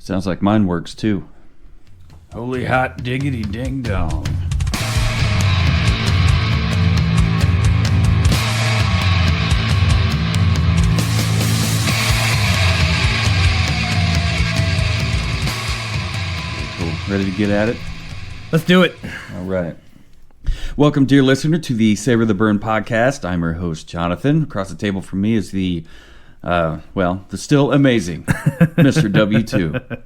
Sounds like mine works too. Holy hot diggity ding dong. Ready to get at it? Let's do it. All right. Welcome, dear listener, to the Savor the Burn podcast. I'm your host, Jonathan. Across the table from me is the still amazing Mr. W2.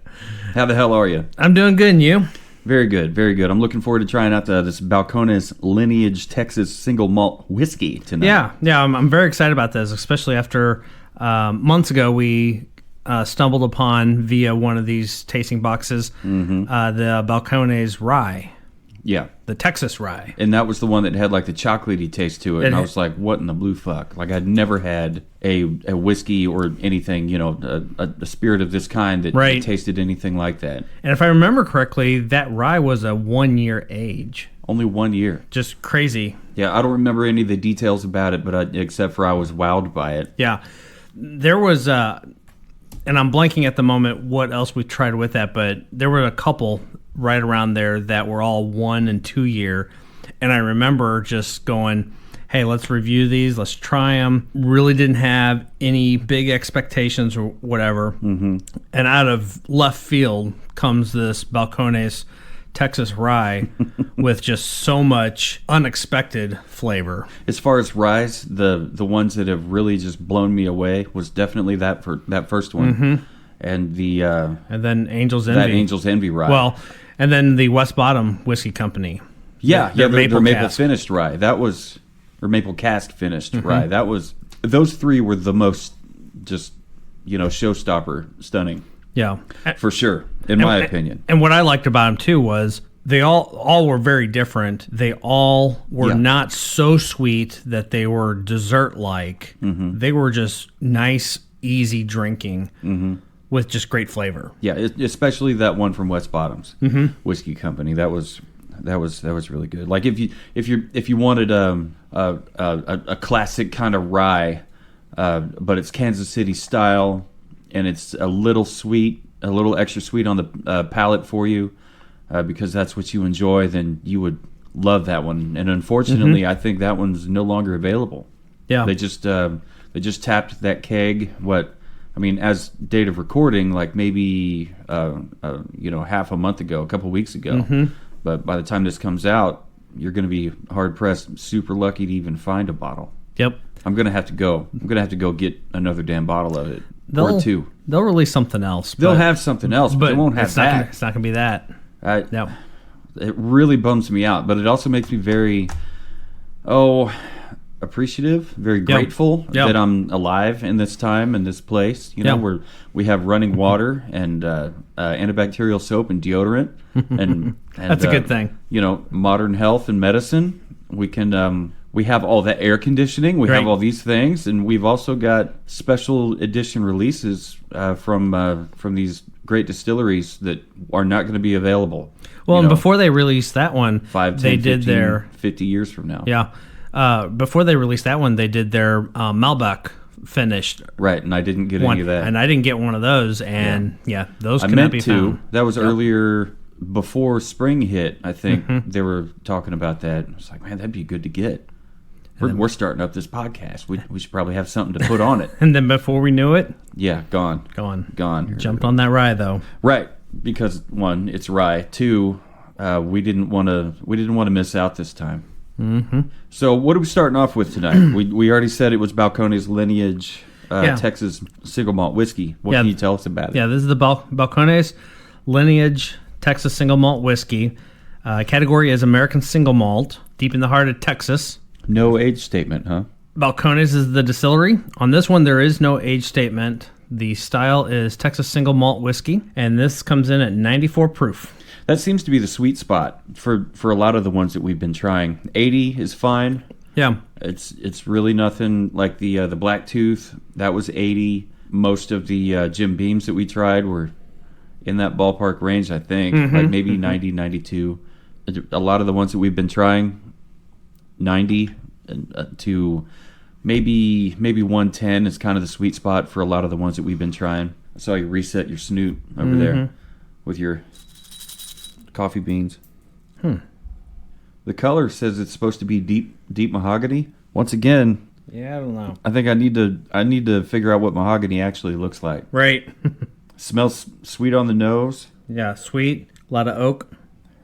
How the hell are you? I'm doing good, and you? Very good, very good. I'm looking forward to trying out this Balcones Lineage Texas Single Malt Whisky tonight. Yeah, I'm very excited about this, especially after months ago we stumbled upon via one of these tasting boxes the Balcones Rye. Yeah. The Texas Rye. And that was the one that had like the chocolatey taste to it. And I was like, what in the blue fuck? Like I'd never had a whiskey or anything, you know, a spirit of this kind that tasted anything like that. And if I remember correctly, that rye was a 1 year age. Only 1 year. Just crazy. Yeah, I don't remember any of the details about it, but except for I was wowed by it. Yeah. There was, and I'm blanking at the moment what else we tried with that, but there were a couple right around there that were all 1 and 2 year. And I remember just going, hey, let's review these. Let's try them. Really didn't have any big expectations or whatever. Mm-hmm. And out of left field comes this Balcones Texas Rye with just so much unexpected flavor. As far as ryes, the ones that have really just blown me away was definitely that first one. Mm-hmm. And then Angel's Envy. That Angel's Envy rye. Well, and then the West Bottom Whiskey Company. Yeah, their maple finished rye. That was, or maple cask finished rye. That was, those three were the most just, showstopper stunning. Yeah. For sure, in my opinion. And what I liked about them too was they all were very different. They all were not so sweet that they were dessert-like. Mm-hmm. They were just nice, easy drinking. Mm-hmm. With just great flavor. Yeah, especially that one from West Bottoms Whiskey Company. That was really good. Like if you wanted a classic kind of rye, but it's Kansas City style, and it's a little sweet, a little extra sweet on the palate for you, because that's what you enjoy, then you would love that one. And unfortunately, I think that one's no longer available. Yeah, they just tapped that keg. As date of recording, like maybe half a month ago, a couple weeks ago. Mm-hmm. But by the time this comes out, you're going to be hard pressed, super lucky to even find a bottle. Yep. I'm gonna have to go get another damn bottle of it or two. They'll release something else. They'll have something else, but they won't have that. It's not gonna be that. No. It really bums me out, but it also makes me very appreciative, very grateful that I'm alive in this time and this place. Where we have running water and antibacterial soap and deodorant, and that's a good thing. Modern health and medicine. We can we have all that air conditioning. We have all these things, and we've also got special edition releases from these great distilleries that are not going to be available. Well, and before they released that one, 5, 10, 15, 50 years from now. Yeah. Before they released that one, they did their Malbec finished. Right, and I didn't get any of that. And I didn't get one of those, and those cannot be found. That was earlier, before spring hit, I think they were talking about that. I was like, man, that'd be good to get. We're starting up this podcast. We should probably have something to put on it. And then before we knew it, gone. Jumped on that rye though. Right, because 1, it's rye. 2, we didn't want to miss out this time. Mm-hmm. So what are we starting off with tonight? we already said it was Balcones Lineage Texas Single Malt Whiskey. What can you tell us about it? Yeah, this is the Balcones Lineage Texas Single Malt Whiskey. Category is American Single Malt, deep in the heart of Texas. No age statement, huh? Balcones is the distillery. On this one, there is no age statement. The style is Texas Single Malt Whiskey, and this comes in at 94 proof. That seems to be the sweet spot for a lot of the ones that we've been trying. 80 is fine. Yeah. It's really nothing like the Black Tooth. That was 80. Most of the Jim Beams that we tried were in that ballpark range, I think. Like maybe 90, 92. A lot of the ones that we've been trying, 90 to maybe 110 is kind of the sweet spot for a lot of the ones that we've been trying. saw you reset your snoot over there with your coffee beans. The color says it's supposed to be deep mahogany. Once again, Yeah, I don't know. I think I need to figure out what mahogany actually looks like. Right. Smells sweet on the nose, Yeah, sweet. A lot of oak.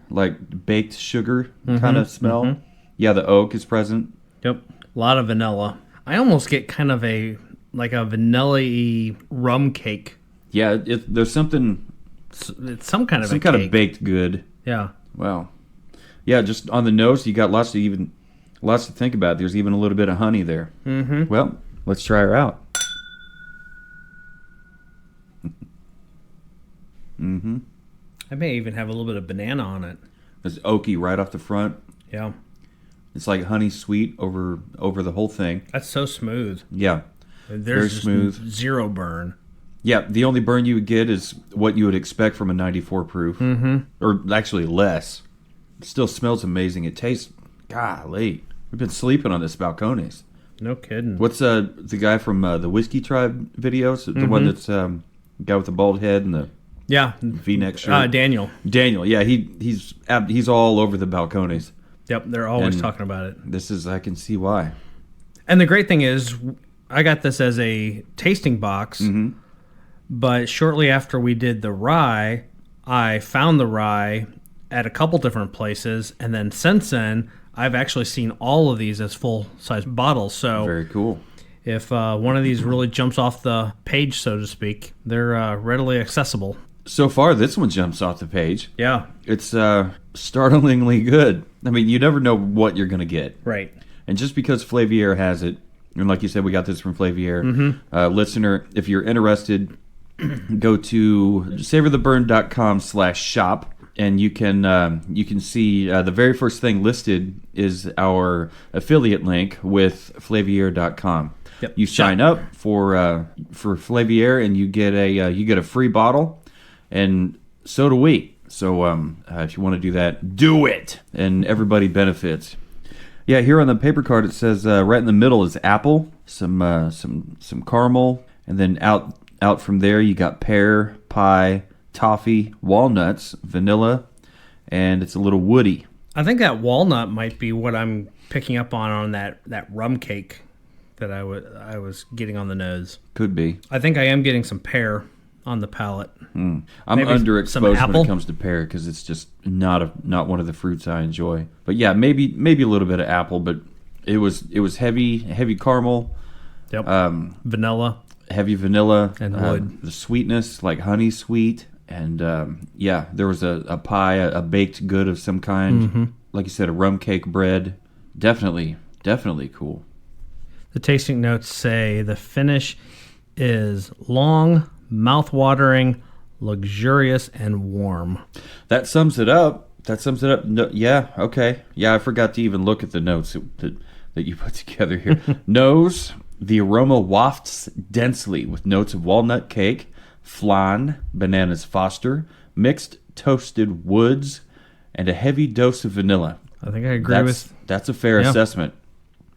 like baked sugar kind of smell. Yeah, the oak is present. Yep. A lot of vanilla. I almost get kind of a vanilla-y rum cake. Yeah, there's something, It's some kind of some a kind cake. of baked good. Yeah. Wow. Yeah, just on the nose, you got lots to think about. There's even a little bit of honey there. Well, let's try her out. I may even have a little bit of banana on it. It's oaky right off the front. Yeah. It's like honey sweet over the whole thing. That's so smooth. Yeah. There's Very just smooth. zero burn. Yeah, the only burn you would get is what you would expect from a 94 proof. Or actually less. It still smells amazing. It tastes, golly. We've been sleeping on this Balcones. No kidding. What's the guy from the Whiskey Tribe videos? The one that's the guy with the bald head and the Yeah. V-neck shirt? Daniel. Daniel, yeah, he's all over the Balcones. Yep, they're always And talking about it. This is, I can see why. And the great thing is, I got this as a tasting box, but shortly after we did the rye, I found the rye at a couple different places, and then since then, I've actually seen all of these as full-size bottles. So Very cool. if one of these really jumps off the page, so to speak, they're readily accessible. So far, this one jumps off the page. Yeah. It's startlingly good. I mean, you never know what you're going to get. Right. And just because Flavier has it, and like you said, we got this from Flavier. Listener, if you're interested, go to savortheburn.com/shop, and you can see the very first thing listed is our affiliate link with Flavier.com. Yep. You sign up for Flavier, and you get a free bottle, and so do we. So if you want to do that, do it, and everybody benefits. Yeah, here on the paper card it says right in the middle is apple, some caramel, and then out from there you got pear, pie, toffee, walnuts, vanilla, and it's a little woody. I think that walnut might be what I'm picking up on that rum cake that I was getting on the nose. Could be. I think I am getting some pear on the palate. I'm Maybe some underexposed apple? when it comes to pear because it's just not one of the fruits I enjoy. But yeah, maybe a little bit of apple, but it was heavy caramel. Yep. Vanilla. Heavy vanilla And wood. The sweetness like honey sweet, and there was a pie, a baked good of some kind, like you said, a rum cake bread. Definitely cool. The tasting notes say the finish is long, mouth-watering, luxurious, and warm. That sums it up. No, yeah, okay. Yeah, I forgot to even look at the notes that you put together here. Nose, the aroma wafts densely with notes of walnut cake, flan, bananas foster, mixed toasted woods, and a heavy dose of vanilla. I think I agree That's a fair assessment.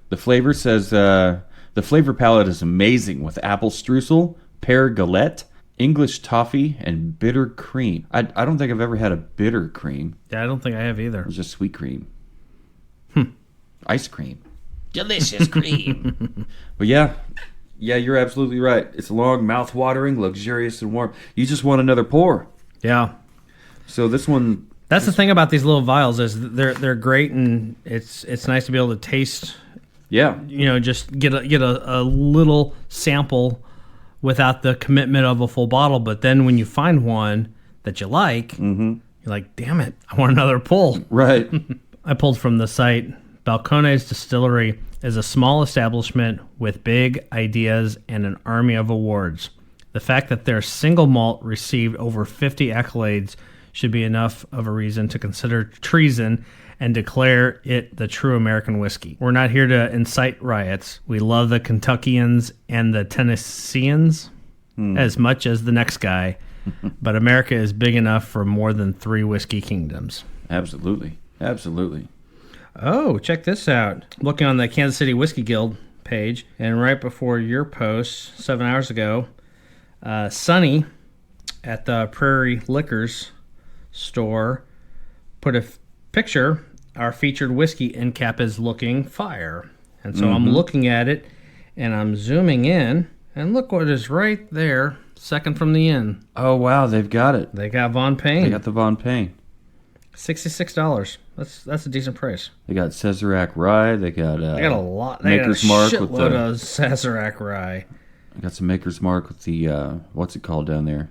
The flavor says the flavor palette is amazing with apple streusel, pear galette, English toffee, and bitter cream. I don't think I've ever had a bitter cream. Yeah, I don't think I have either. It was just sweet cream. Ice cream. Delicious cream. But yeah, you're absolutely right. It's long, mouth-watering, luxurious, and warm. You just want another pour. Yeah. So this one... That's the thing about these little vials is they're great, and it's nice to be able to taste. Yeah. Just get a little sample without the commitment of a full bottle. But then when you find one that you like, you're like, damn it, I want another pull. Right. I pulled from the site. Balcones Distillery is a small establishment with big ideas and an army of awards. The fact that their single malt received over 50 accolades should be enough of a reason to consider treason and declare it the true American whiskey. We're not here to incite riots. We love the Kentuckians and the Tennesseans as much as the next guy, but America is big enough for more than 3 whiskey kingdoms. Absolutely. Oh, check this out. Looking on the Kansas City Whiskey Guild page, and right before your post 7 hours ago, Sonny at the Prairie Liquors store put a picture. Our featured whiskey end cap is looking fire. And so I'm looking at it, and I'm zooming in, and look what is right there, second from the end. Oh, wow, they've got it. They got Von Payne. They got the Von Payne. $66. That's a decent price. They got Sazerac Rye. They got They got a lot. They Maker's got a Mark shitload with the of Sazerac Rye. They got some Maker's Mark with the what's it called down there?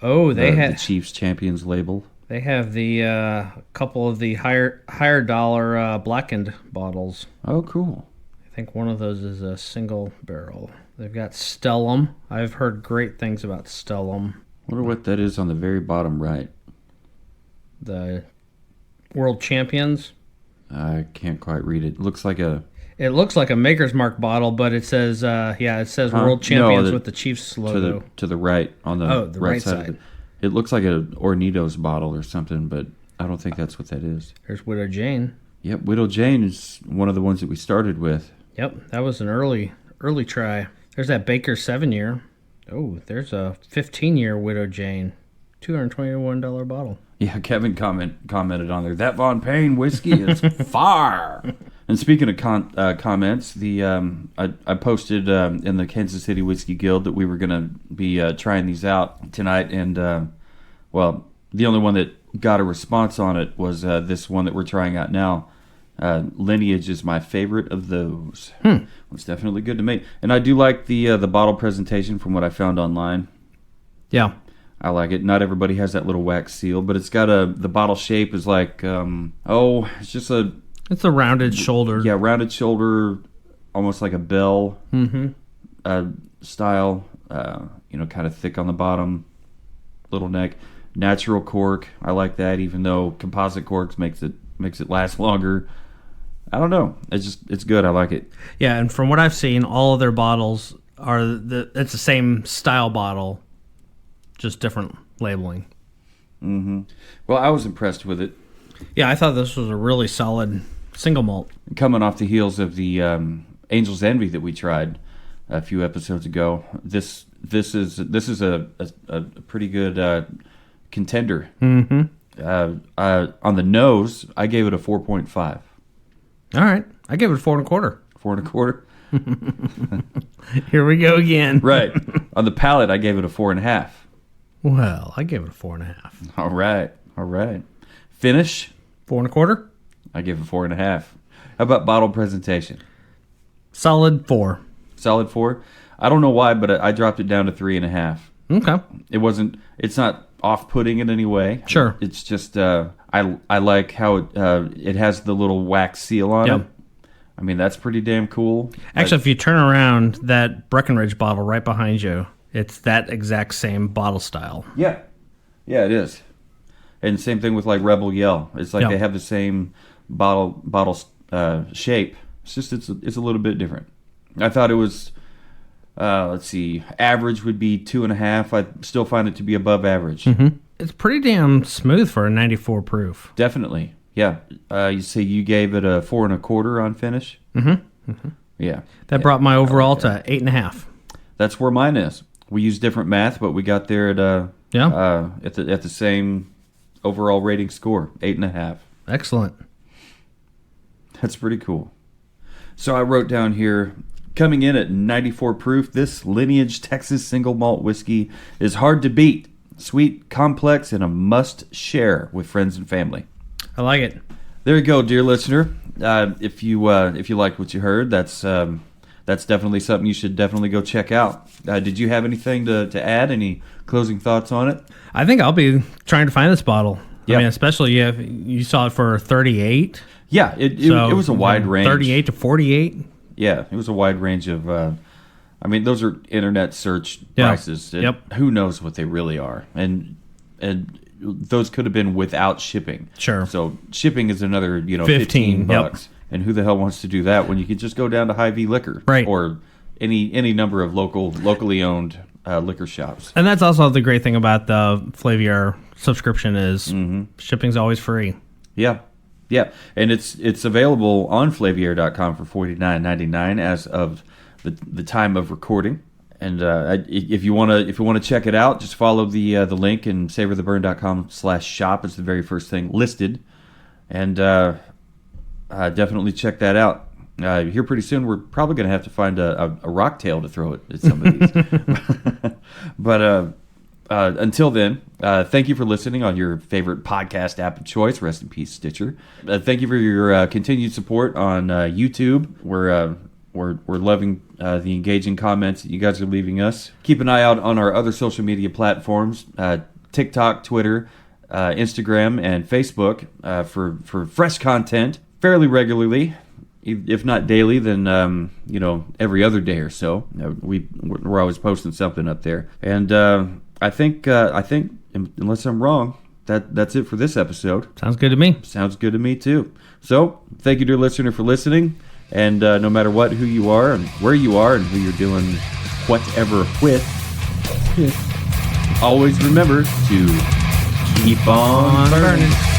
Oh, they the had Chiefs Champions label. They have the couple of the higher dollar blackened bottles. Oh, cool. I think one of those is a single barrel. They've got Stellum. I've heard great things about Stellum. Wonder what that is on the very bottom right. The World Champions. I can't quite read it. It looks like a Maker's Mark bottle, but it says it says World Champions with the Chiefs logo. To the right on the right side. Of it. It looks like a Ornitos bottle or something, but I don't think that's what that is. There's Widow Jane. Yep, Widow Jane is one of the ones that we started with. Yep, that was an early try. There's that Baker 7-year. Oh, there's a 15-year Widow Jane. $221 bottle. Yeah, Kevin commented on there. That Von Payne whiskey is fire. And speaking of comments, I posted in the Kansas City Whiskey Guild that we were going to be trying these out tonight, and the only one that got a response on it was this one that we're trying out now. Lineage is my favorite of those. It's definitely good to me, and I do like the bottle presentation from what I found online. Yeah. I like it. Not everybody has that little wax seal, but it's got the bottle shape is like, it's just it's a rounded shoulder. Yeah, rounded shoulder, almost like a bell style, kind of thick on the bottom, little neck. Natural cork, I like that, even though composite corks makes it last longer. I don't know. It's good. I like it. Yeah, and from what I've seen, all of their bottles it's the same style bottle, just different labeling. Mm-hmm. Well, I was impressed with it. Yeah, I thought this was a really solid single malt. Coming off the heels of the Angel's Envy that we tried a few episodes ago, this is a pretty good contender. Mm-hmm. On the nose, I gave it a 4.5. All right, I gave it a 4.25. 4.25. Here we go again. Right. On the palate, I gave it a 4.5. Well, I gave it a 4.5. All right. Finish? 4.25. I gave it 4.5. How about bottle presentation? Solid 4. Solid 4? I don't know why, but I dropped it down to 3.5. Okay. It's not off-putting in any way. Sure. It's just, I like how it has the little wax seal on it. I mean, that's pretty damn cool. Actually, if you turn around, that Breckenridge bottle right behind you, it's that exact same bottle style. Yeah. Yeah, it is. And same thing with like Rebel Yell. It's like they have the same bottle shape. It's just it's a little bit different. I thought it was let's see, average would be 2.5. I still find it to be above average. Mm-hmm. It's pretty damn smooth for a 94 proof. Definitely. Yeah. You say you gave it a 4.25 on finish? Mm-hmm. Mm-hmm. Yeah. That brought my overall to 8.5. That's where mine is. We used different math, but we got there at the same overall rating score, 8.5. Excellent. That's pretty cool. So I wrote down here, coming in at 94 proof, this Lineage Texas Single Malt Whiskey is hard to beat. Sweet, complex, and a must-share with friends and family. I like it. There you go, dear listener. If you liked what you heard, that's definitely something you should definitely go check out. Did you have anything to add? Any closing thoughts on it? I think I'll be trying to find this bottle. Yeah. I mean, especially you saw it for 38. Yeah, it was a wide range. 38 to 48. Yeah, it was a wide range of. Those are internet search prices. Yep. Who knows what they really are, and those could have been without shipping. Sure. So shipping is another $15. Yep. And who the hell wants to do that when you could just go down to Hy-Vee Liquor, right, or any number of locally owned liquor shops. And that's also the great thing about the Flaviar subscription is shipping's always free. Yeah. Yeah, and it's available on Flaviar.com for $49.99 as of the time of recording. if you want to check it out, just follow the link and savortheburn.com/shop is the very first thing listed, and definitely check that out. Here pretty soon, we're probably going to have to find a rock tail to throw at some of these. But until then, thank you for listening on your favorite podcast app of choice. Rest in peace, Stitcher. Thank you for your continued support on YouTube. We're loving the engaging comments that you guys are leaving us. Keep an eye out on our other social media platforms, TikTok, Twitter, Instagram, and Facebook for fresh content fairly regularly. If not daily, then every other day or so. We're always posting something up there, and I think unless I'm wrong, that's it for this episode. Sounds good to me. Sounds good to me too. So thank you, dear listener, for listening, and no matter who you are and where you are and who you're doing whatever with, always remember to keep on burning.